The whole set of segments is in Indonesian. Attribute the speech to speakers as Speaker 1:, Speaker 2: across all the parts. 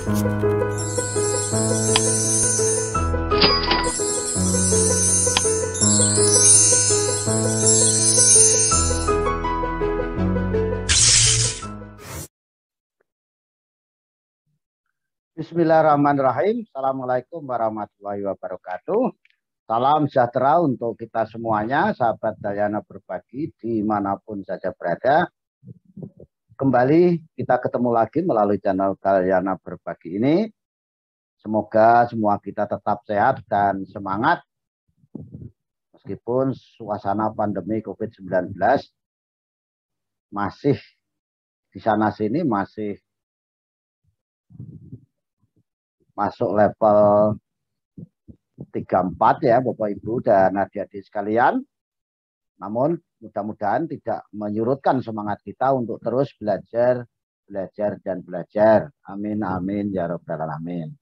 Speaker 1: Bismillahirrahmanirrahim. Assalamualaikum warahmatullahi wabarakatuh. Salam sejahtera untuk kita semuanya, sahabat Dayana Berbagi dimanapun saja berada. Kembali kita ketemu lagi melalui channel Dayana Berbagi ini. Semoga semua kita tetap sehat dan semangat meskipun suasana pandemi COVID-19 masih di sana sini masih masuk level 34 ya Bapak Ibu dan adik-adik sekalian. Namun mudah-mudahan tidak menyurutkan semangat kita untuk terus belajar dan belajar. Amin amin ya rabbal alamin.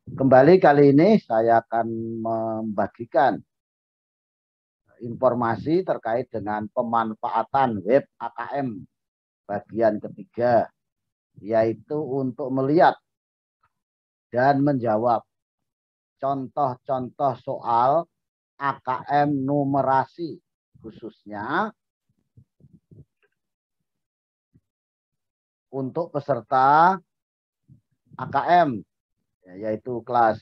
Speaker 1: Kembali kali ini saya akan membagikan informasi terkait dengan pemanfaatan web AKM bagian ketiga, yaitu untuk melihat dan menjawab contoh-contoh soal AKM numerasi, khususnya untuk peserta AKM, yaitu kelas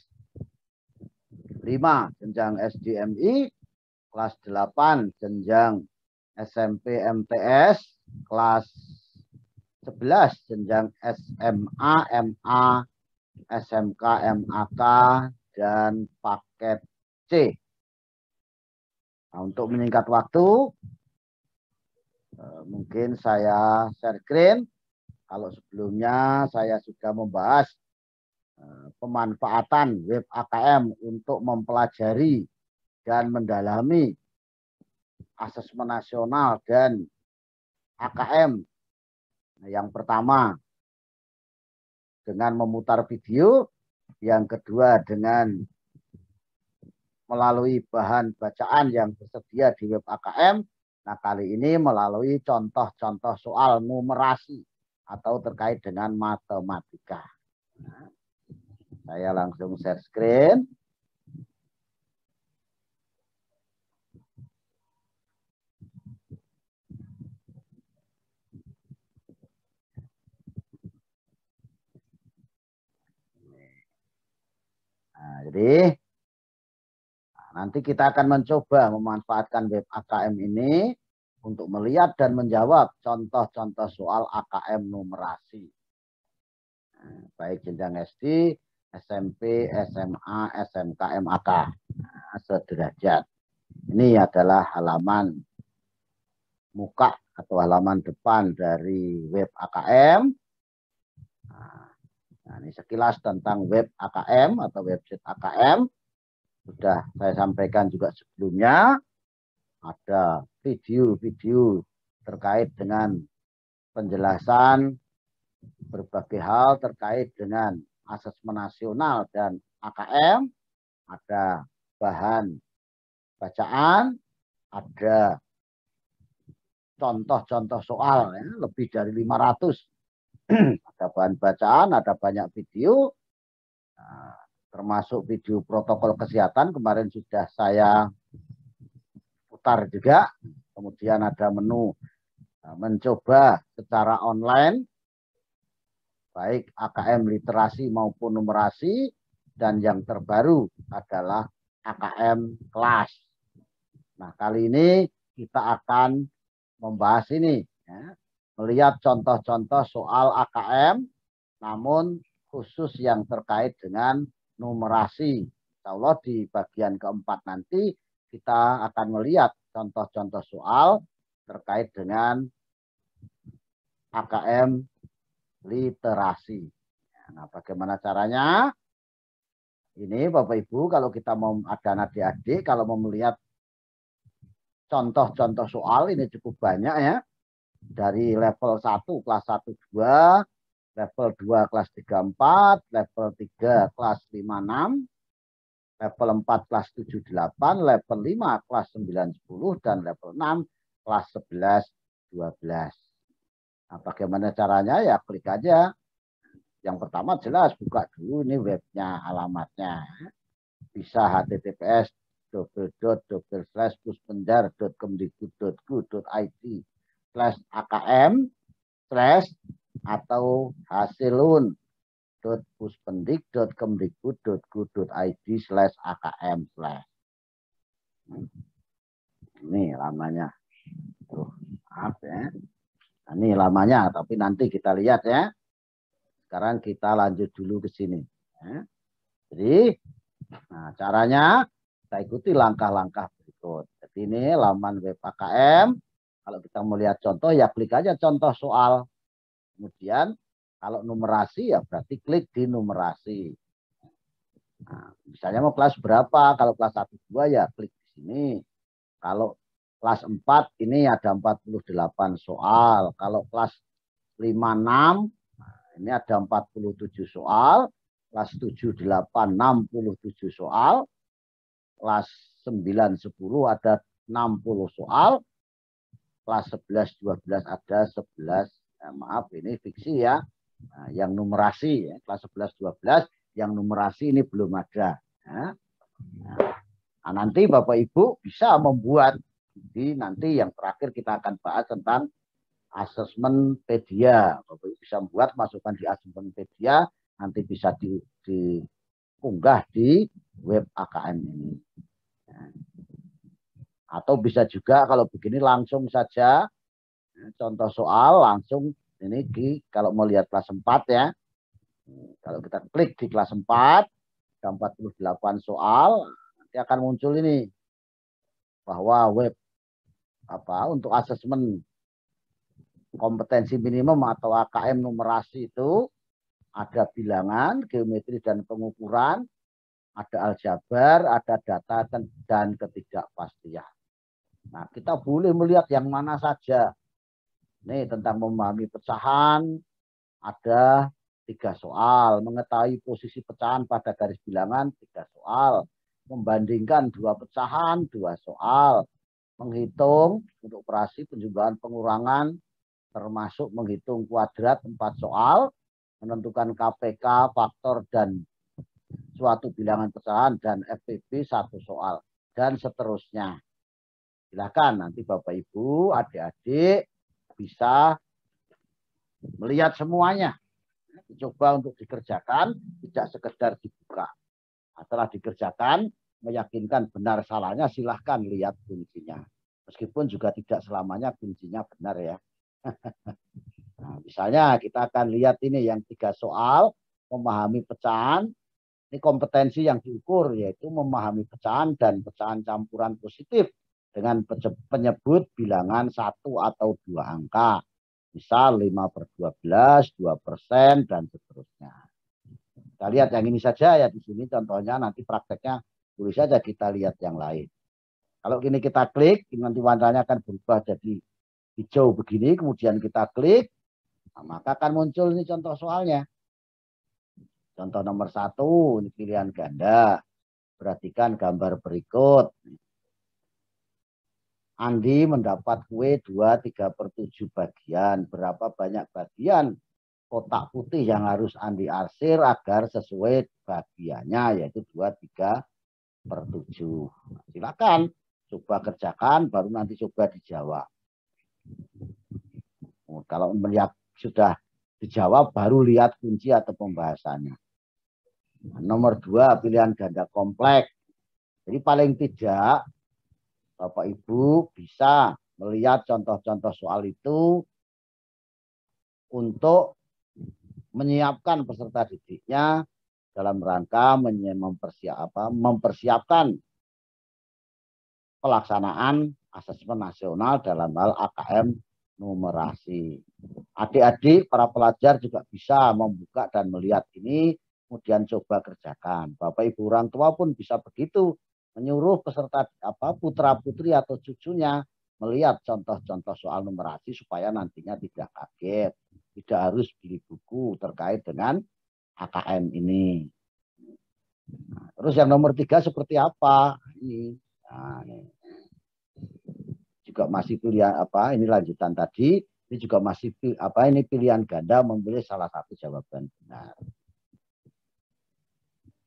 Speaker 1: 5 jenjang SDMI, kelas 8 jenjang SMP MTS, kelas 11 jenjang SMA, MA, SMK, MAK, dan paket C. Nah, untuk menyingkat waktu, mungkin saya share screen. Kalau sebelumnya saya sudah membahas pemanfaatan web AKM untuk mempelajari dan mendalami asesmen nasional dan AKM. Nah, yang pertama dengan memutar video, yang kedua dengan melalui bahan bacaan yang tersedia di web AKM. Nah, kali ini melalui contoh-contoh soal numerasi atau terkait dengan matematika. Nah, saya langsung share screen. Nah, jadi nanti kita akan mencoba memanfaatkan web AKM ini untuk melihat dan menjawab contoh-contoh soal AKM numerasi. Nah, baik jenjang SD, SMP, SMA, SMK, MAK. Nah, sederajat. Ini adalah halaman muka atau halaman depan dari web AKM. Nah, ini sekilas tentang web AKM atau website AKM. Sudah saya sampaikan juga sebelumnya. Ada video-video terkait dengan penjelasan berbagai hal terkait dengan asesmen nasional dan AKM. Ada bahan bacaan, ada contoh-contoh soal, ya, lebih dari 500. Ada bahan bacaan, ada banyak video, termasuk video protokol kesehatan kemarin sudah saya putar juga. Kemudian ada menu mencoba secara online, baik AKM literasi maupun numerasi, dan yang terbaru adalah AKM kelas. Nah, kali ini kita akan membahas ini, ya, melihat contoh-contoh soal AKM, namun khusus yang terkait dengan numerasi. Insya Allah di bagian keempat nanti kita akan melihat contoh-contoh soal terkait dengan AKM literasi. Nah, bagaimana caranya? Ini Bapak Ibu, kalau kita mau ada adik-adik, kalau mau melihat contoh-contoh soal ini cukup banyak ya. Dari level 1 kelas 1 2, level 2 kelas 3 4, level 3 kelas 5 6, level 4 kelas 7 8, level 5 kelas 9 10, dan level 6 kelas 11 12. Nah, bagaimana caranya? Ya klik aja Yang pertama jelas buka dulu ini webnya, alamatnya. Bisa https://puspendar.kemdikbud.go.id/akm/ atau hasilun.puspendik.kemdikbud.go.id/akm/. Ini lamanya. Tuh, maaf ya. Nah, ini lamanya, tapi nanti kita lihat ya. Sekarang kita lanjut dulu ke sini. Ya. Jadi, nah, caranya kita ikuti langkah-langkah berikut. Jadi ini laman web AKM. Kalau kita melihat contoh, ya klik aja contoh soal. Kemudian kalau numerasi ya berarti klik di numerasi. Nah, misalnya mau kelas berapa? Kalau kelas 1, 2 ya klik di sini. Kalau kelas 4 ini ada 48 soal. Kalau kelas 5, 6 ini ada 47 soal. Kelas 7, 8, 67 soal. Kelas 9, 10 ada 60 soal. Kelas 11, 12 ada 11. Maaf, ini fiksi ya. Nah, yang numerasi, ya. Kelas 11, 12, yang numerasi ini belum ada. Ya. Nah, nanti Bapak Ibu bisa membuat. Jadi nanti yang terakhir kita akan bahas tentang asesmen pedia. Bapak Ibu bisa membuat, masukkan di asesmen pedia. Nanti bisa diunggah di web AKM ini. Atau bisa juga kalau begini langsung saja contoh soal langsung ini kalau mau lihat kelas 4 ya. Kalau kita klik di kelas 4 ada 48 soal, nanti akan muncul ini bahwa web untuk asesmen kompetensi minimum atau AKM numerasi itu ada bilangan, geometri dan pengukuran, ada aljabar, ada data dan ketidakpastian. Nah, kita boleh melihat yang mana saja. Nih, tentang memahami pecahan, ada 3 soal. Mengetahui posisi pecahan pada garis bilangan, 3 soal. Membandingkan 2 pecahan, 2 soal. Menghitung untuk operasi penjumlahan pengurangan, termasuk menghitung kuadrat, 4 soal. Menentukan KPK, faktor, dan suatu bilangan pecahan, dan FPB 1 soal. Dan seterusnya. Silakan nanti Bapak Ibu, adik-adik bisa melihat semuanya. Coba untuk dikerjakan, tidak sekedar dibuka. Setelah dikerjakan, meyakinkan benar salahnya, silahkan lihat kuncinya. Meskipun juga tidak selamanya kuncinya benar ya. Nah, misalnya kita akan lihat ini yang 3 soal, memahami pecahan. Ini kompetensi yang diukur, yaitu memahami pecahan dan pecahan campuran positif dengan penyebut bilangan 1 atau 2 angka. Misal 5/12, 2%, dan seterusnya. Kita lihat yang ini saja ya di sini contohnya, nanti prakteknya boleh saja kita lihat yang lain. Kalau ini kita klik, nanti warnanya akan berubah jadi hijau begini, kemudian kita klik, nah, maka akan muncul ini contoh soalnya. Contoh nomor 1, ini pilihan ganda. Perhatikan gambar berikut. Andi mendapat kue 2/3/7 bagian. Berapa banyak bagian kotak putih yang harus Andi arsir agar sesuai bagiannya, yaitu 2/3/7. Silakan coba kerjakan, baru nanti coba dijawab. Kalau melihat sudah dijawab, baru lihat kunci atau pembahasannya. Nomor 2, pilihan ganda kompleks. Jadi paling tidak Bapak Ibu bisa melihat contoh-contoh soal itu untuk menyiapkan peserta didiknya dalam rangka mempersiapkan pelaksanaan asesmen nasional dalam hal AKM numerasi. Adik-adik, para pelajar juga bisa membuka dan melihat ini, kemudian coba kerjakan. Bapak Ibu orang tua pun bisa begitu, menyuruh peserta putra-putri atau cucunya melihat contoh-contoh soal numerasi supaya nantinya tidak kaget, tidak harus beli buku terkait dengan AKM ini. Nah, terus yang nomor 3 seperti apa? Ini, nah, ini juga masih pilihan ini lanjutan tadi. Ini juga masih ini pilihan ganda memilih salah satu jawaban benar.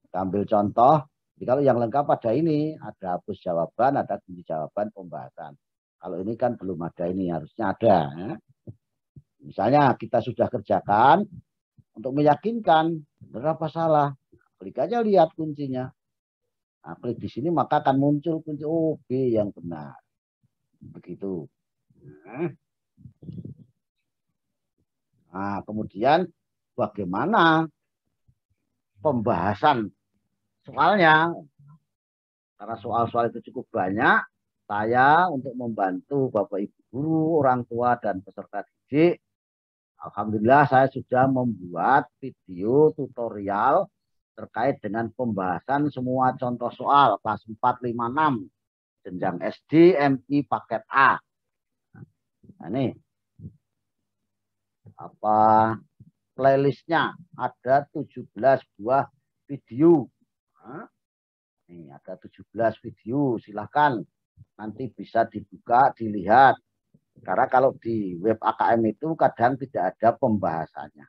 Speaker 1: Kita ambil contoh. Jadi kalau yang lengkap ada ini, ada hapus jawaban, ada kunci jawaban pembahasan. Kalau ini kan belum ada ini, harusnya ada. Ya. Misalnya kita sudah kerjakan, untuk meyakinkan benar apa salah, klik aja lihat kuncinya. Nah, klik di sini maka akan muncul kunci B yang benar. Begitu. Nah, kemudian bagaimana pembahasan soalnya? Karena soal-soal itu cukup banyak, saya untuk membantu Bapak Ibu guru, orang tua, dan peserta didik, alhamdulillah saya sudah membuat video tutorial terkait dengan pembahasan semua contoh soal kelas 4, 5, 6, jenjang SD, MI, paket A. Nah, ini playlistnya ada 17 buah video. Nah, ini ada 17 video, silahkan nanti bisa dibuka, dilihat. Karena kalau di web AKM itu kadang tidak ada pembahasannya.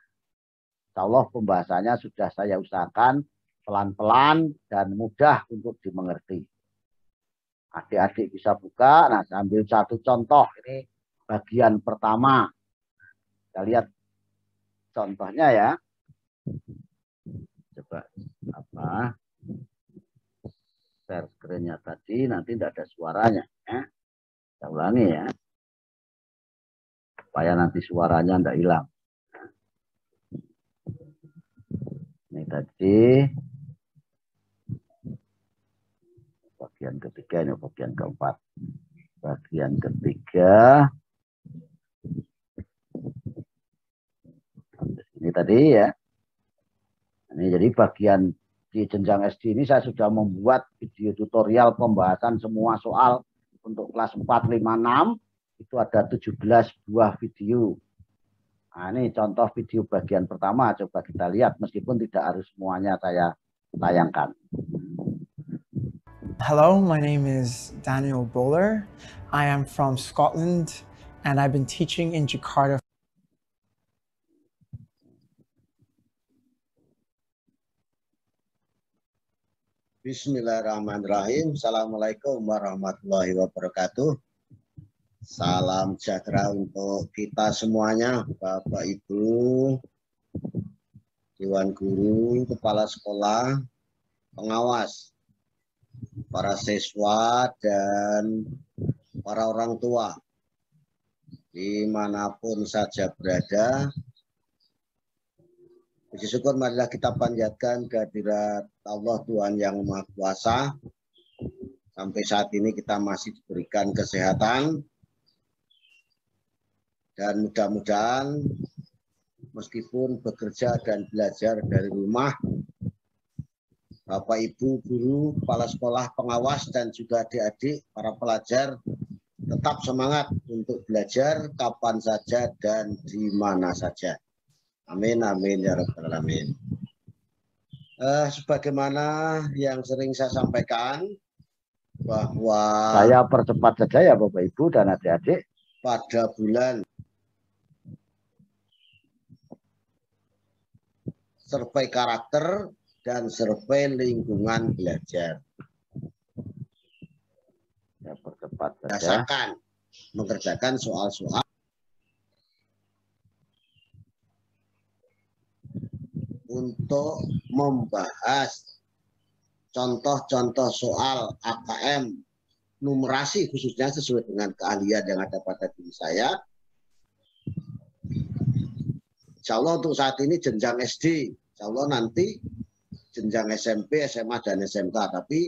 Speaker 1: Insya Allah pembahasannya sudah saya usahakan pelan-pelan dan mudah untuk dimengerti. Adik-adik bisa buka. Nah, sambil satu contoh. Ini bagian pertama. Kita lihat contohnya ya. Coba share screen-nya tadi, nanti tidak ada suaranya. Ya. Kita ulangi ya. Supaya nanti suaranya tidak hilang. Ini tadi bagian ketiga, ini bagian keempat. Bagian ketiga. Ini tadi ya. Ini jadi bagian di jenjang SD ini saya sudah membuat video tutorial pembahasan semua soal untuk kelas 4, 5, 6. Itu ada 17 buah video. Nah, ini contoh video bagian pertama. Coba kita lihat meskipun tidak harus semuanya saya tayangkan.
Speaker 2: Hello, my name is Daniel Bowler. I am from Scotland and I've been teaching in Jakarta.
Speaker 3: Bismillahirrahmanirrahim. Assalamualaikum warahmatullahi wabarakatuh. Salam sejahtera untuk kita semuanya, Bapak Ibu, Dewan Guru, Kepala Sekolah, pengawas, para siswa, dan para orang tua. Dimanapun saja berada, puji syukur marilah kita panjatkan kehadirat Allah Tuhan Yang Maha Kuasa. Sampai saat ini kita masih diberikan kesehatan. Dan mudah-mudahan meskipun bekerja dan belajar dari rumah, Bapak Ibu Guru, Kepala Sekolah, pengawas, dan juga adik-adik, para pelajar tetap semangat untuk belajar kapan saja dan di mana saja. Amin, amin, ya rabbal alamin. Sebagaimana yang sering saya sampaikan, bahwa
Speaker 1: saya percepat saja ya Bapak Ibu dan adik-adik.
Speaker 3: Pada bulan survei karakter dan survei lingkungan belajar.
Speaker 1: Ya, percepat saja.
Speaker 3: Berdasarkan mengerjakan soal-soal untuk membahas contoh-contoh soal AKM numerasi khususnya sesuai dengan keahlian yang ada pada diri saya. Insya Allah untuk saat ini jenjang SD, insya Allah nanti jenjang SMP, SMA, dan SMK. Tapi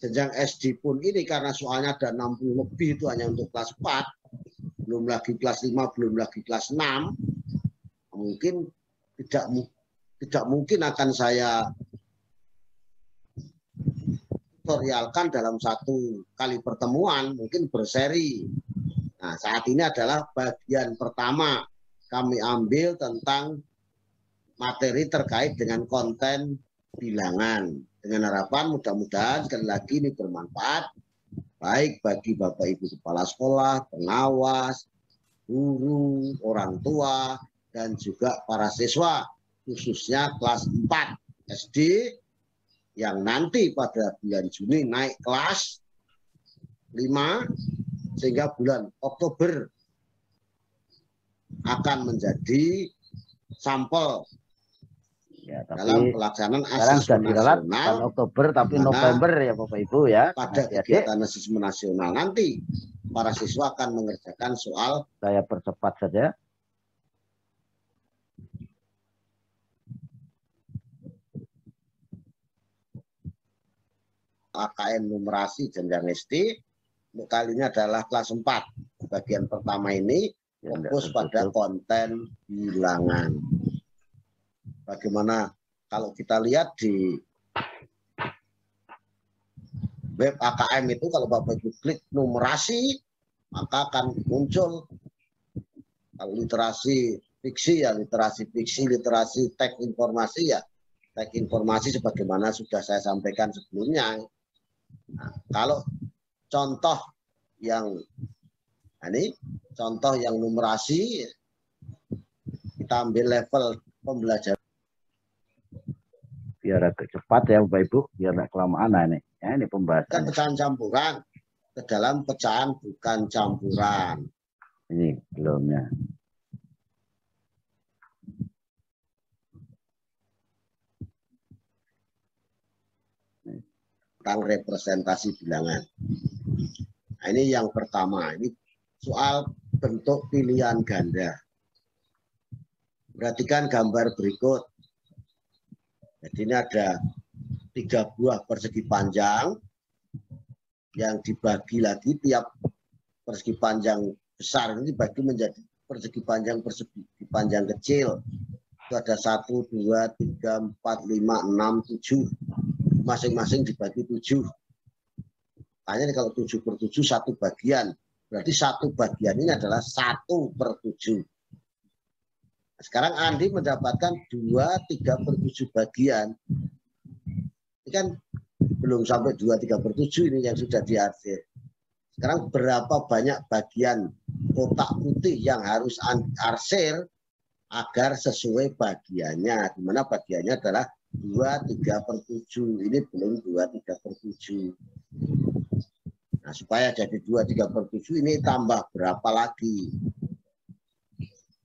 Speaker 3: jenjang SD pun ini karena soalnya ada 60 lebih itu hanya untuk kelas 4, belum lagi kelas 5, belum lagi kelas 6. Mungkin tidak mungkin akan saya tutorialkan dalam satu kali pertemuan, mungkin berseri. Nah, saat ini adalah bagian pertama kami ambil tentang materi terkait dengan konten bilangan. Dengan harapan mudah-mudahan sekali lagi ini bermanfaat baik bagi Bapak Ibu Kepala Sekolah, pengawas, guru, orang tua, dan juga para siswa, khususnya kelas 4 SD yang nanti pada bulan Juni naik kelas 5 sehingga bulan Oktober akan menjadi sampel
Speaker 1: Ya, tapi
Speaker 3: dalam pelaksanaan
Speaker 1: sekarang sudah
Speaker 3: asesmen
Speaker 1: diralat
Speaker 3: nasional
Speaker 1: bukan Oktober tapi November ya Bapak Ibu ya.
Speaker 3: pada kegiatan asesmen nasional nanti para siswa akan mengerjakan soal.
Speaker 1: Saya percepat saja.
Speaker 3: AKM numerasi jenjang SD untuk kali ini adalah kelas 4. Bagian pertama ini fokus pada konten bilangan. Bagaimana kalau kita lihat di web AKM itu, kalau Bapak Ibu klik numerasi, maka akan muncul kalau literasi fiksi ya literasi fiksi, literasi teks informasi ya teks informasi sebagaimana sudah saya sampaikan sebelumnya. Nah, kalau contoh yang ini contoh yang numerasi, kita ambil level pembelajaran
Speaker 1: biar agak cepat ya Bapak Ibu, biar nggak kelamaan. Nah, ini ya, ini pembahasan
Speaker 3: pecahan campuran ke dalam pecahan bukan campuran.
Speaker 1: Ini belumnya.
Speaker 3: Tentang representasi bilangan. Nah, ini yang pertama, ini soal bentuk pilihan ganda. Perhatikan gambar berikut. Jadi ini ada 3 buah persegi panjang yang dibagi lagi, tiap persegi panjang besar ini dibagi menjadi persegi panjang kecil. Itu ada 1, 2, 3, 4, 5, 6, 7. Masing-masing dibagi 7. Hanya kalau 7/7 satu bagian. Berarti satu bagian ini adalah 1/7. Sekarang Andi mendapatkan 2/3/7 bagian. Ini kan belum sampai 2/3/7 ini yang sudah diarsir. Sekarang berapa banyak bagian kotak putih yang harus arsir agar sesuai bagiannya. Di mana bagiannya adalah 2/3/7. Ini belum 2/3/7. Nah, supaya jadi 2/3/7 ini tambah berapa lagi?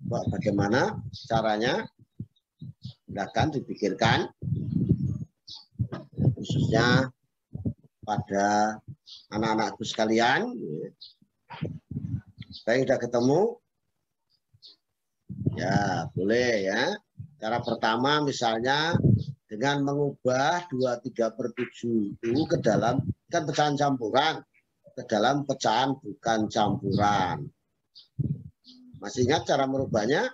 Speaker 3: Bagaimana caranya? Silakan dipikirkan, khususnya pada anak-anakku sekalian. Saya sudah ketemu? Ya, boleh ya. Cara pertama misalnya dengan mengubah 2/3/7 itu ke dalam, kan pecahan campuran, ke dalam pecahan bukan campuran. Masih ingat cara merubahnya?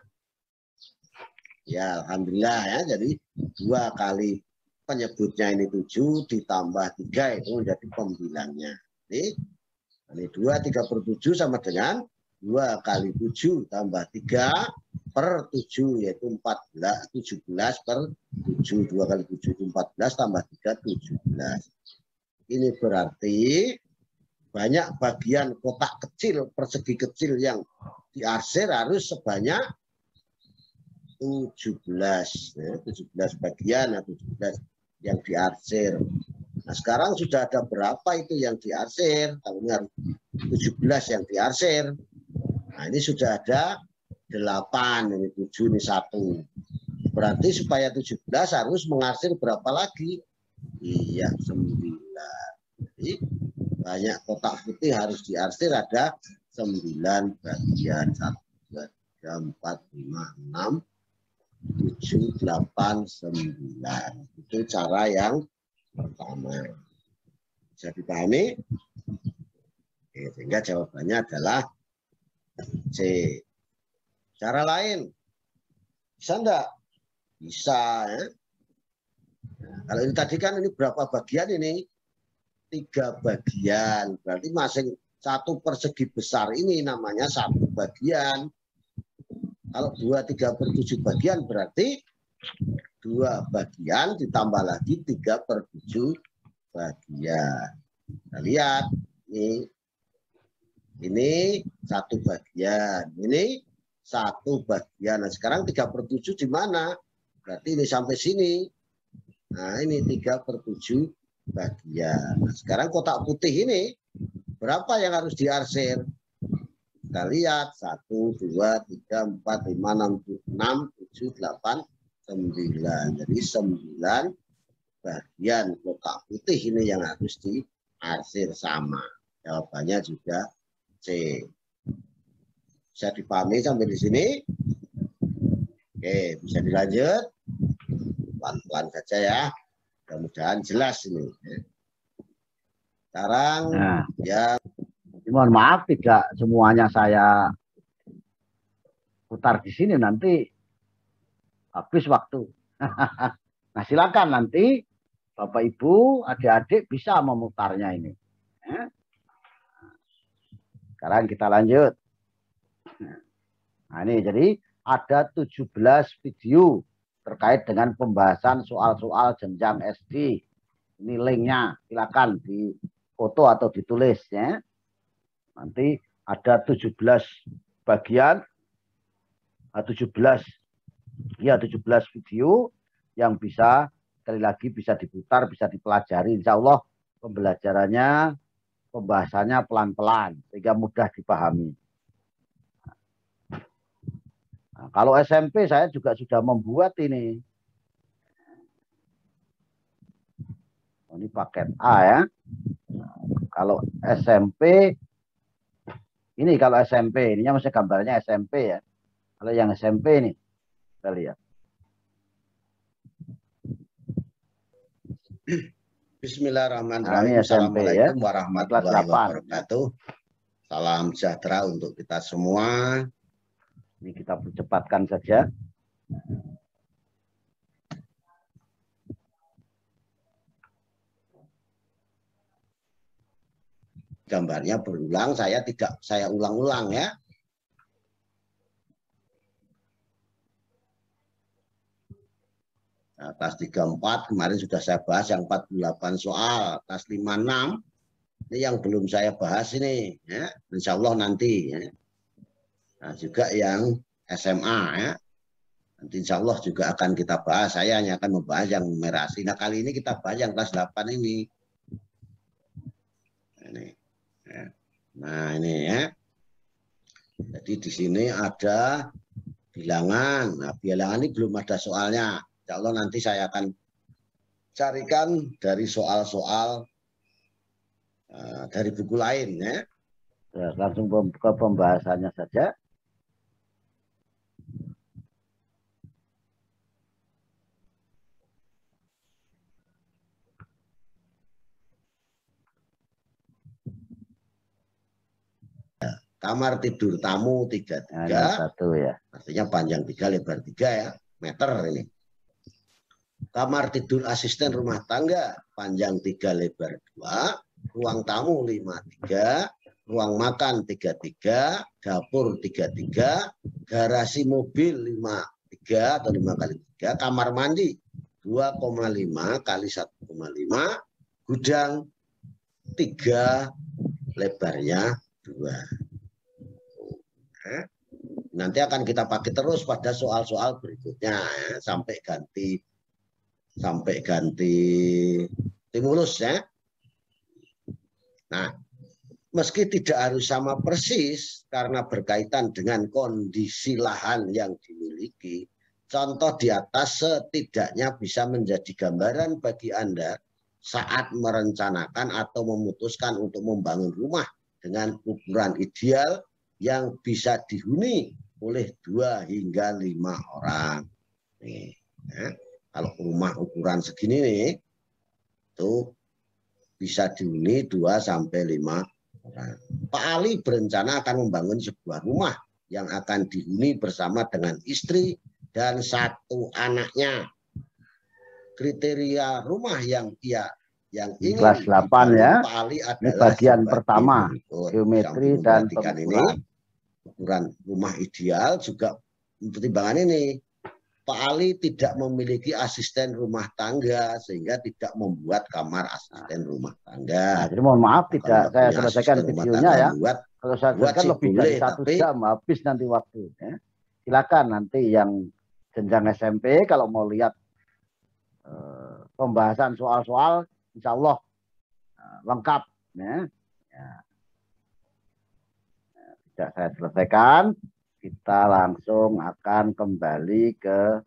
Speaker 3: Ya, alhamdulillah ya. Jadi 2 kali penyebutnya ini 7 ditambah 3 itu menjadi pembilangnya. Ini 2/3/7 sama dengan 2 kali 7 tambah 3/7 yaitu 17/7. 2 kali 7 itu 14 tambah 3 17. Ini berarti banyak bagian kotak kecil, persegi kecil yang diarsir harus sebanyak 17. Ya, 17 bagian atau 17 yang diarsir. Nah, sekarang sudah ada berapa itu yang diarsir? Tahunya 17 yang diarsir. Nah, ini sudah ada 8, ini 7, ini 1. Berarti supaya 17 harus mengarsir berapa lagi? Iya, 9. Jadi banyak kotak putih harus diarsir ada 9 bagian. 1, 2, 3, 4, 5, 6, 7, 8, 9. Itu cara yang pertama. Bisa dipahami? Oke, sehingga jawabannya adalah C. Cara lain. Bisa enggak? Bisa ya. Nah, kalau ini tadi kan ini berapa bagian ini? 3 bagian. Berarti masing satu persegi besar ini namanya 1 bagian. Kalau 2/3/7 bagian berarti 2 bagian ditambah lagi 3/7 bagian. Kita lihat ini Ini satu bagian. Ini satu bagian. Nah, sekarang 3/7 di mana? Berarti ini sampai sini. Nah, ini 3/7 bagian. Nah, sekarang kotak putih ini berapa yang harus diarsir? Kita lihat 1, 2, 3, 4, 5, 6, 7, 8, 9. Jadi 9 bagian kotak putih ini yang harus diarsir sama. Jawabannya juga C. Bisa dipahami sampai di sini? Oke, bisa dilanjut. Pelan-pelan saja ya. Mudah-mudahan jelas ini. Sekarang ya.
Speaker 1: Mohon maaf tidak semuanya saya putar di sini, nanti habis waktu. Nah, silakan nanti Bapak Ibu, adik-adik bisa memutarnya ini. Sekarang kita lanjut. Nah, ini jadi ada 17 video terkait dengan pembahasan soal-soal jenjang SD. Ini linknya, silakan di foto atau ditulis ya. Nanti ada 17 bagian, 17 video yang bisa, sekali lagi bisa diputar, bisa dipelajari. Insya Allah pembelajarannya, pembahasannya pelan-pelan sehingga mudah dipahami. Nah, kalau SMP saya juga sudah membuat ini. Ini paket A ya. Nah, kalau SMP ini, kalau SMP ininya masih gambarnya SMP ya. Kalau yang SMP ini kita lihat.
Speaker 3: Bismillahirrahmanirrahim.
Speaker 1: Nah, SMP,
Speaker 3: Assalamualaikum
Speaker 1: ya.
Speaker 3: warahmatullahi wabarakatuh. Salam sejahtera untuk kita semua.
Speaker 1: Ini kita percepatkan saja.
Speaker 3: Gambarnya berulang, saya ulang-ulang ya. Nah, tas 34 kemarin sudah saya bahas yang 48 soal, tas 56 ini yang belum saya bahas ini ya. Insya Allah nanti ya. Nah, juga yang SMA ya. Nanti insya Allah juga akan kita bahas. Saya hanya akan membahas yang numerasi. Nah, kali ini kita bahas yang kelas 8 ini. Ini. Ya. Nah, ini ya. Jadi di sini ada bilangan. Nah, bilangan ini belum ada soalnya. Insya Allah nanti saya akan carikan dari soal-soal dari buku lain ya.
Speaker 1: Ya, langsung ke pembahasannya saja.
Speaker 3: Kamar tidur tamu 33.
Speaker 1: Nah, 1 ya.
Speaker 3: Artinya panjang 3, lebar 3 ya. Meter ini. Kamar tidur asisten rumah tangga panjang 3, lebar 2. Ruang tamu 53. Ruang makan 33. Dapur 33. Garasi mobil 53 atau 5 kali 3. Kamar mandi 2,5 kali 1,5. Gudang 3, lebarnya 2. Nanti akan kita pakai terus pada soal-soal berikutnya ya, sampai ganti stimulus ya. Nah, meski tidak harus sama persis karena berkaitan dengan kondisi lahan yang dimiliki, contoh di atas setidaknya bisa menjadi gambaran bagi Anda saat merencanakan atau memutuskan untuk membangun rumah dengan ukuran ideal yang bisa dihuni oleh 2 hingga 5 orang. Nih, ya. Kalau rumah ukuran segini nih, itu bisa dihuni 2 sampai 5 orang. Pak Ali berencana akan membangun sebuah rumah yang akan dihuni bersama dengan istri dan 1 anaknya. Kriteria rumah yang ingin
Speaker 1: kelas 8 ya.
Speaker 3: Pak Ali adalah
Speaker 1: ini bagian pertama, geometri dan pengukuran.
Speaker 3: Ukuran rumah ideal juga pertimbangan ini. Pak Ali tidak memiliki asisten rumah tangga sehingga tidak membuat kamar asisten rumah tangga.
Speaker 1: Nah, jadi mohon maaf tidak saya selesaikan videonya ya.
Speaker 3: Membuat
Speaker 1: Kalau saya kan lebih dari 1 jam habis nanti waktunya. Silakan nanti yang jenjang SMP kalau mau lihat pembahasan soal-soal, insya Allah lengkap. Ya. Tidak saya selesaikan, kita langsung akan kembali ke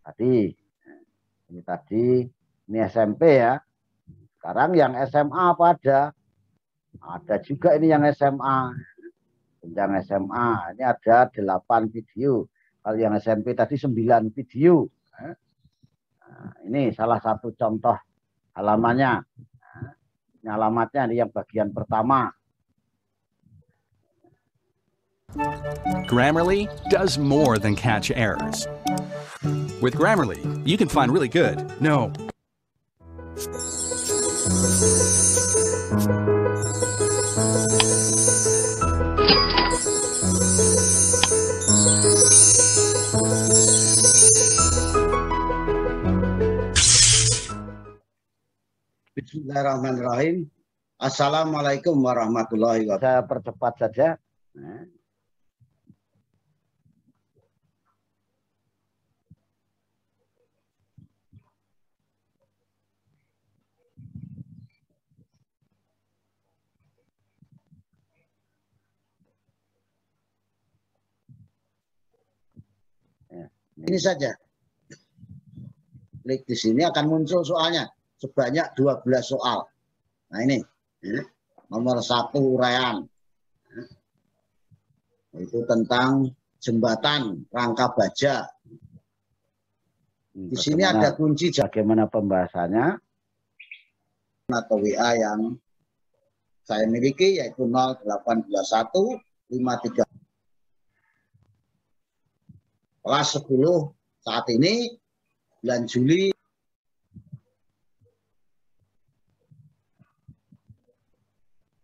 Speaker 1: tadi. Ini tadi, ini SMP ya. Sekarang yang SMA apa ada? Ada juga ini yang SMA. Jenjang SMA, ini ada 8 video. Kalau yang SMP tadi 9 video. Nah, ini salah satu contoh halamannya. Nah, ini alamatnya, ini yang bagian pertama.
Speaker 4: Grammarly does more than catch errors. With Grammarly, you can find really good, no.
Speaker 3: Bismillahirrahmanirrahim. Assalamualaikum warahmatullahi wabarakatuh.
Speaker 1: Saya percepat saja. Nah.
Speaker 3: Ini saja. Klik di sini akan muncul soalnya sebanyak 12 soal. Nah ini nomor 1 uraian. Itu tentang jembatan rangka baja. Di sini ada kunci
Speaker 1: bagaimana pembahasannya
Speaker 3: atau WA yang saya miliki yaitu 0821 53 kelas 10 saat ini bulan Juli.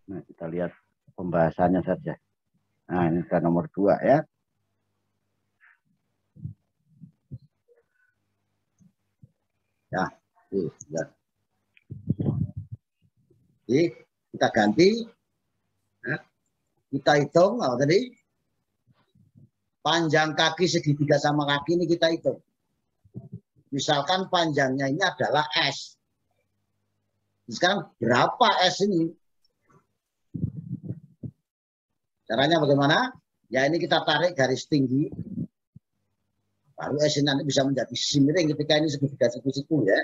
Speaker 1: Nah, kita lihat pembahasannya saja. Nah, ini sudah nomor 2 ya.
Speaker 3: Ya, jadi kita ganti. Nah, kita hitung apa tadi? Panjang kaki segitiga sama kaki ini kita hitung. Misalkan panjangnya ini adalah S. Sekarang berapa S ini? Caranya bagaimana? Ya ini kita tarik garis tinggi. Baru S ini nanti bisa menjadi sisi miring ketika ini segitiga siku-siku ya.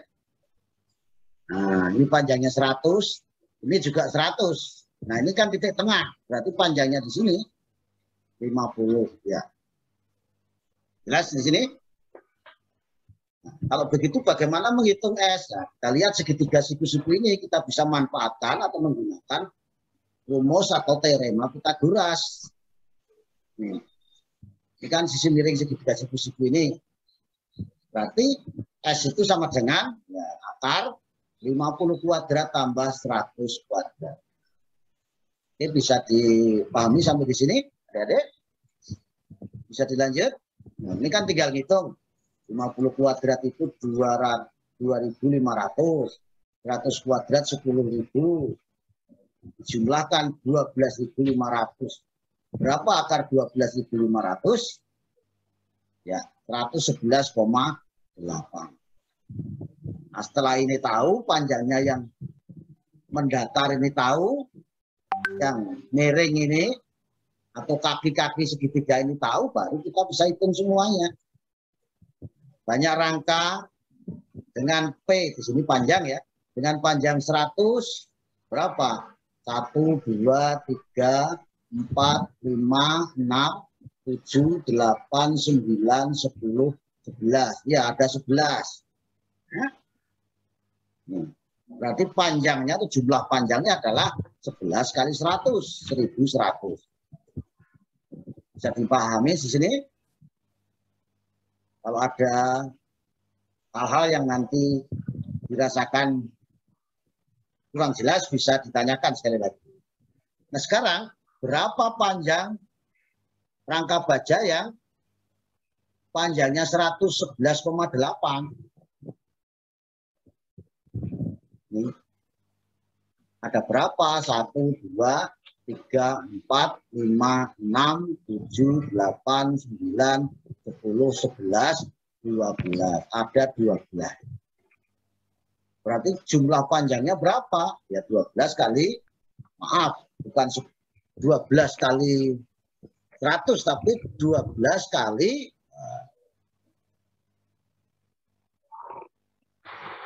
Speaker 3: Nah ini panjangnya 100. Ini juga 100. Nah ini kan titik tengah. Berarti panjangnya di sini 50 ya. Jelas di sini? Nah, kalau begitu bagaimana menghitung S? Nah, kita lihat segitiga siku-siku ini kita bisa manfaatkan atau menggunakan rumus atau teorema Pythagoras. Ini kan sisi miring segitiga siku-siku ini. Berarti S itu sama dengan ya, akar 50 kuadrat tambah 100 kuadrat. Oke, bisa dipahami sampai di sini, adik-adik? Bisa dilanjut? Nah, ini kan tinggal ngitung. 50 kuadrat itu 2.500. 100 kuadrat 10.000. Jumlahkan 12.500. Berapa akar 12.500? Ya, 111,8. Nah, setelah ini tahu, panjangnya yang mendatar ini tahu, yang miring ini, atau kaki-kaki segitiga ini tahu, baru kita bisa hitung semuanya. Banyak rangka dengan P, di sini panjang ya, dengan panjang 100, berapa? 1, 2, 3, 4, 5, 6, 7, 8, 9, 10, 11. Ya, ada 11. Berarti panjangnya itu jumlah panjangnya adalah 11 kali 100, 1100. Bisa dipahami di sini? Kalau ada hal-hal yang nanti dirasakan kurang jelas bisa ditanyakan sekali lagi. Nah sekarang berapa panjang rangka baja yang panjangnya 111,8? Ada berapa? 1, 2, 3, 4, 5, 6, 7, 8, 9, 10, 11, 12. Ada 12. Berarti jumlah panjangnya berapa? Ya 12 kali, maaf, bukan 12 kali 100, tapi 12 kali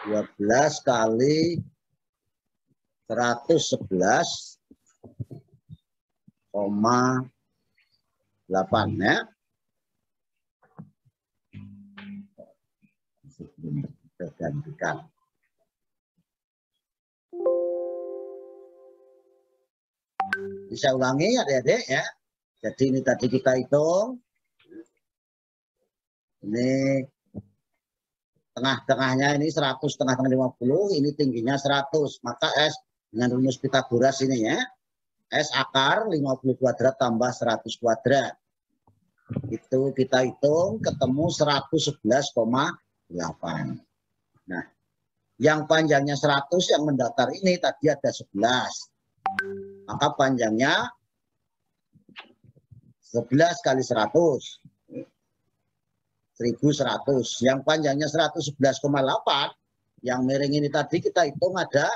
Speaker 3: 12 kali 111,8 ya. Sebelum kita gantikan. Bisa ulangi adik-adik ya. Jadi ini tadi kita hitung. Ini tengah-tengahnya ini 100, tengah-tengah 50, ini tingginya 100. Maka S dengan rumus Pitagoras ini ya. S akar 50 kuadrat tambah 100 kuadrat. Itu kita hitung ketemu 111,8. Nah, yang panjangnya 100 yang mendatar ini tadi ada 11. Maka panjangnya 11 kali 100. 1100. Yang panjangnya 111,8. Yang miring ini tadi kita hitung ada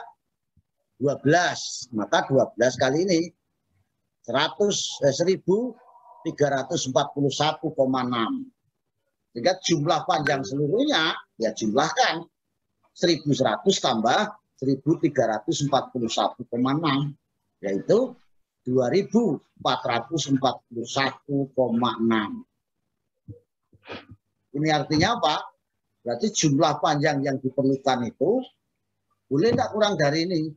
Speaker 3: 12. Maka 12 kali ini 1341,6. Sehingga jumlah panjang seluruhnya ya jumlahkan 1100 tambah 1341,6 yaitu 2441,6. Ini artinya apa? Berarti jumlah panjang yang diperlukan itu boleh tidak kurang dari ini?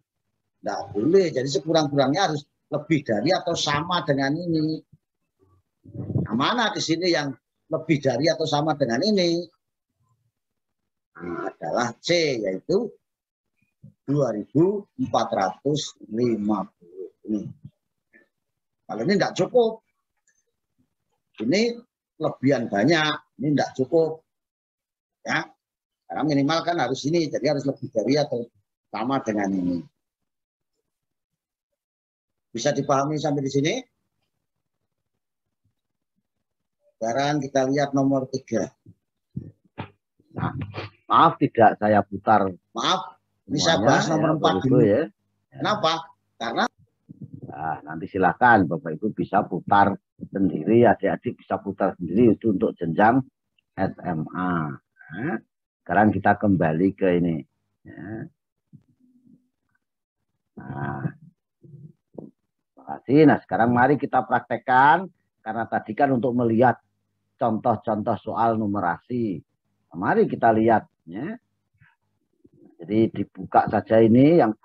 Speaker 3: Tidak boleh. Jadi sekurang-kurangnya harus lebih dari atau sama dengan ini. Nah, mana di sini yang lebih dari atau sama dengan ini? Ini adalah C, yaitu 2450. Ini. Kalau ini tidak cukup. Ini kelebihan banyak. Ini tidak cukup. Ya. Karena minimal kan harus ini. Jadi harus lebih dari atau sama dengan ini. Bisa dipahami sampai di sini? Sekarang kita lihat nomor 3.
Speaker 1: Nah, maaf tidak saya putar.
Speaker 3: Maaf, ini saya bahas nomor 4 dulu.
Speaker 1: Ya.
Speaker 3: Kenapa? Karena
Speaker 1: nanti silakan Bapak Ibu bisa putar sendiri, adik-adik bisa putar sendiri itu untuk jenjang SMA. Nah, sekarang kita kembali ke ini. Ya. Nah, terima kasih. Nah, sekarang mari kita praktekkan karena tadi kan untuk melihat contoh-contoh soal numerasi. Nah, mari kita lihat. Ya. Jadi dibuka saja ini yang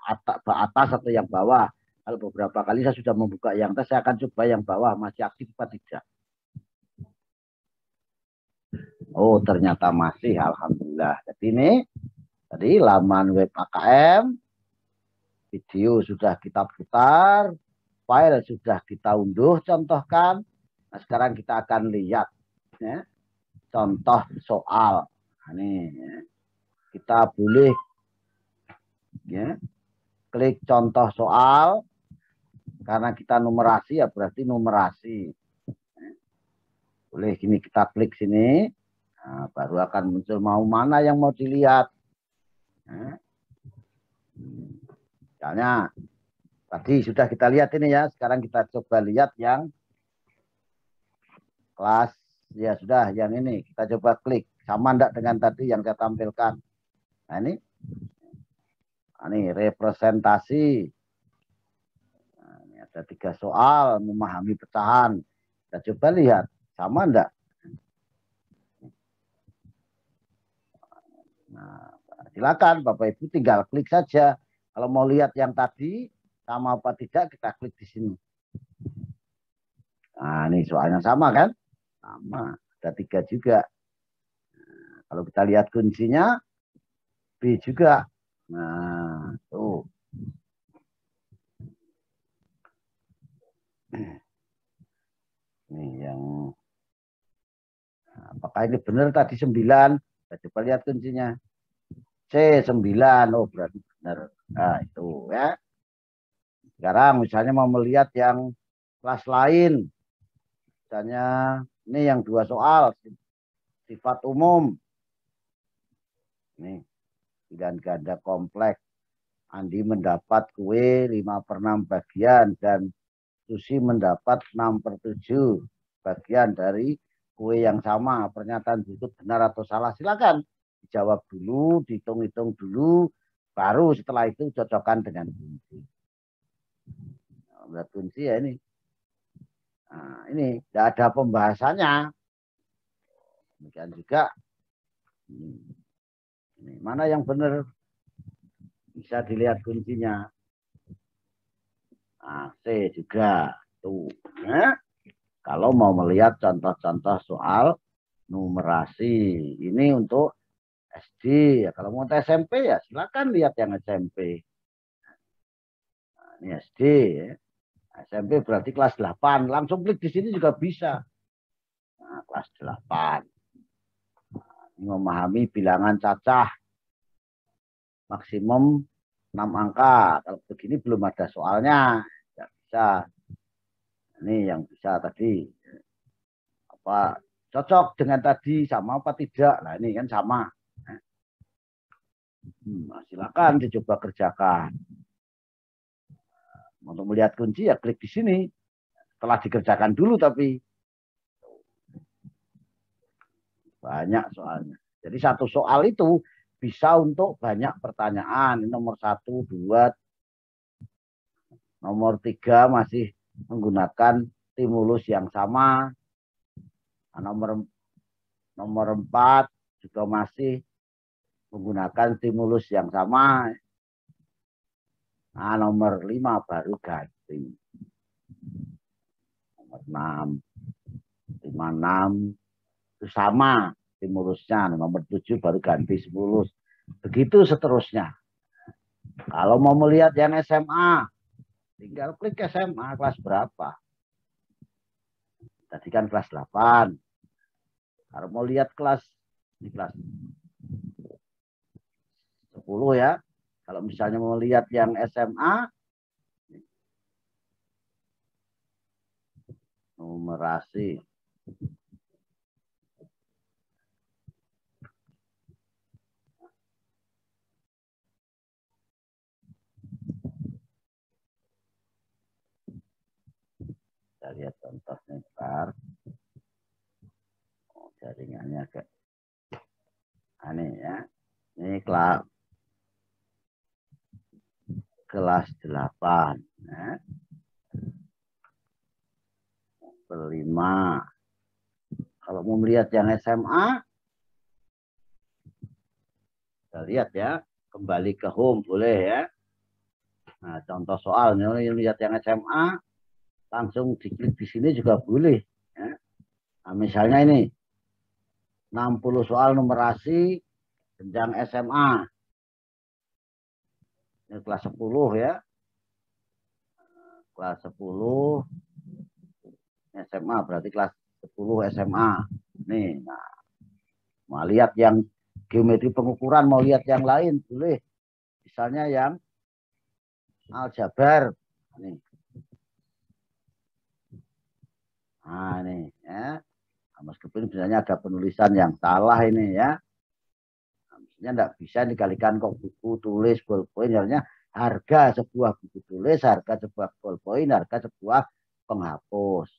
Speaker 1: atas atau yang bawah. Kalau beberapa kali saya sudah membuka yang atas, saya akan coba yang bawah masih aktif atau tidak. Oh, ternyata masih, alhamdulillah. Jadi ini tadi laman web AKM, video sudah kita putar, file sudah kita unduh, contohkan. Nah, sekarang kita akan lihat ya, contoh soal. Nah, ini ya. Kita boleh ya, klik contoh soal. Karena kita numerasi ya berarti numerasi. Boleh gini kita klik sini. Nah, baru akan muncul mau mana yang mau dilihat. Nah, misalnya tadi sudah kita lihat ini ya. Sekarang kita coba lihat yang kelas. Ya sudah yang ini. Kita coba klik. Sama enggak dengan tadi yang saya tampilkan. Nah ini. Nah, ini representasi. Ada 3 soal, memahami pecahan. Kita coba lihat, sama enggak? Nah, silakan Bapak Ibu tinggal klik saja. Kalau mau lihat yang tadi, sama apa tidak, kita klik di sini. Nah, ini soalnya sama kan? Sama, ada 3 juga. Nah, kalau kita lihat kuncinya, B juga. Nah, tuh. Ini yang apakah ini benar tadi 9? Kita coba lihat kuncinya. C 9. Oh, berarti benar. Nah, itu ya. Sekarang misalnya mau melihat yang kelas lain. Misalnya ini yang 2 soal. Sifat umum. Nih, pilihan ganda kompleks. Andi mendapat kue 5/6 bagian dan Susi mendapat 6/7 bagian dari kue yang sama. Pernyataan berikut benar atau salah? Silakan dijawab dulu, dihitung-hitung dulu, baru setelah itu cocokkan dengan kunci. Nah, kunci ya ini. Nah, ini tidak ada pembahasannya. Demikian juga ini mana yang benar, bisa dilihat kuncinya. Nah, C juga tuh. Nah, kalau mau melihat contoh-contoh soal numerasi ini untuk SD, ya kalau mau SMP ya silakan lihat yang SMP. Nah, ini SD ya. SMP berarti kelas 8, langsung klik di sini juga bisa. Nah, kelas 8. Ini memahami bilangan cacah maksimum 6 angka. Kalau begini belum ada soalnya, tidak bisa. Ini yang bisa tadi. Apa cocok dengan tadi sama apa tidak? Nah, ini kan sama. Nah, silakan dicoba kerjakan. Untuk melihat kunci ya klik di sini. Setelah dikerjakan dulu tapi banyak soalnya. Jadi satu soal itu bisa untuk banyak pertanyaan. Nomor 1, 2, nomor 3 masih menggunakan stimulus yang sama. Nomor 4 juga masih menggunakan stimulus yang sama. Nah, nomor 5 baru ganti. Nomor 6, 56 itu sama stimulusnya. Nomor 7 baru ganti stimulus. Begitu seterusnya. Kalau mau melihat yang SMA, tinggal klik SMA kelas berapa. Tadi kan kelas 8. Kalau mau lihat kelas, ini kelas 10 ya. Kalau misalnya mau lihat yang SMA, numerasi. Kita lihat contohnya ntar. Oh, jaringannya kayak aneh ya. Ini kelas 8. Ya. 5. Kalau mau melihat yang SMA, kita lihat ya. Kembali ke home boleh ya. Nah, contoh soal, ini lihat yang SMA, langsung diklik di sini juga boleh. Ya. Nah, misalnya ini, 60 soal numerasi jenjang SMA. Ini kelas 10 ya. Kelas 10 SMA, berarti kelas 10 SMA. Nih, nah, mau lihat yang geometri pengukuran, mau lihat yang lain, boleh. Misalnya yang aljabar. Nih. Nah, ini ya. Meskipun sebenarnya ada penulisan yang salah ini ya. Maksudnya tidak bisa dikalikan kok buku tulis ballpoint. Harusnya harga sebuah buku tulis, harga sebuah ballpoint, harga sebuah penghapus.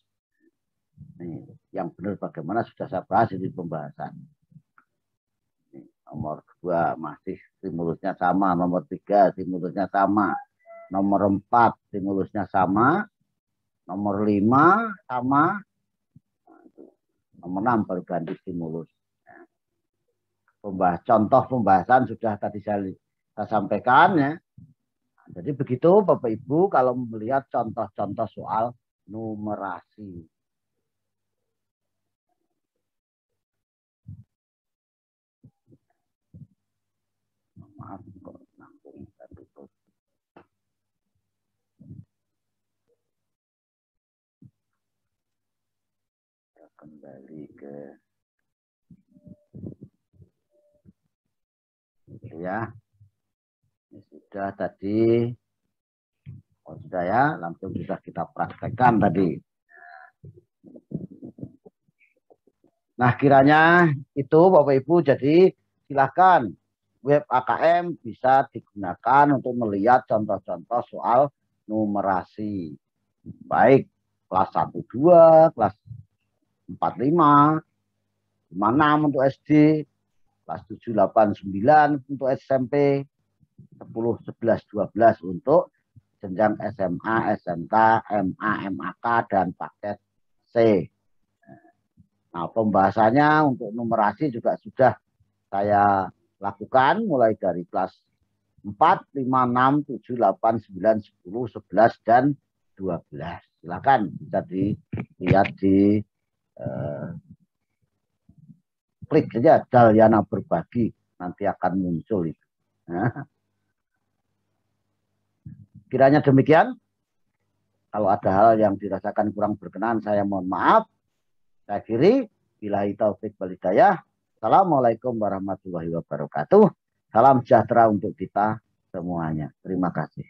Speaker 1: Nih, yang benar bagaimana sudah saya bahas di pembahasan. Nih, nomor 2 masih stimulusnya sama, nomor 3 stimulusnya sama, nomor 4 stimulusnya sama, nomor 5 sama, nomor 6 baru ganti stimulus. Contoh pembahasan sudah tadi saya sampaikan ya. Jadi begitu Bapak Ibu kalau melihat contoh-contoh soal numerasi. Maaf kok nanggung saya tutup. Kita kembali ke ya. Ini sudah tadi Sudah ya, langsung sudah kita praktekkan tadi. Nah, kiranya itu Bapak Ibu, jadi silakan web AKM bisa digunakan untuk melihat contoh-contoh soal numerasi. Baik kelas 1-2, kelas 4-5, 5-6 untuk SD, kelas 7-8-9 untuk SMP, 10-11-12 untuk jenjang SMA, SMK, MA, MAK, dan paket C. Nah, pembahasannya untuk numerasi juga sudah saya lakukan mulai dari kelas 4, 5, 6, 7, 8, 9, 10, 11, dan 12. Silakan bisa dilihat di klik saja Dalyana berbagi, nanti akan muncul itu. Nah, kiranya demikian. Kalau ada hal yang dirasakan kurang berkenan, saya mohon maaf. Saya akhiri, billahi taufik wal hidayah. Assalamualaikum warahmatullahi wabarakatuh. Salam sejahtera untuk kita semuanya. Terima kasih.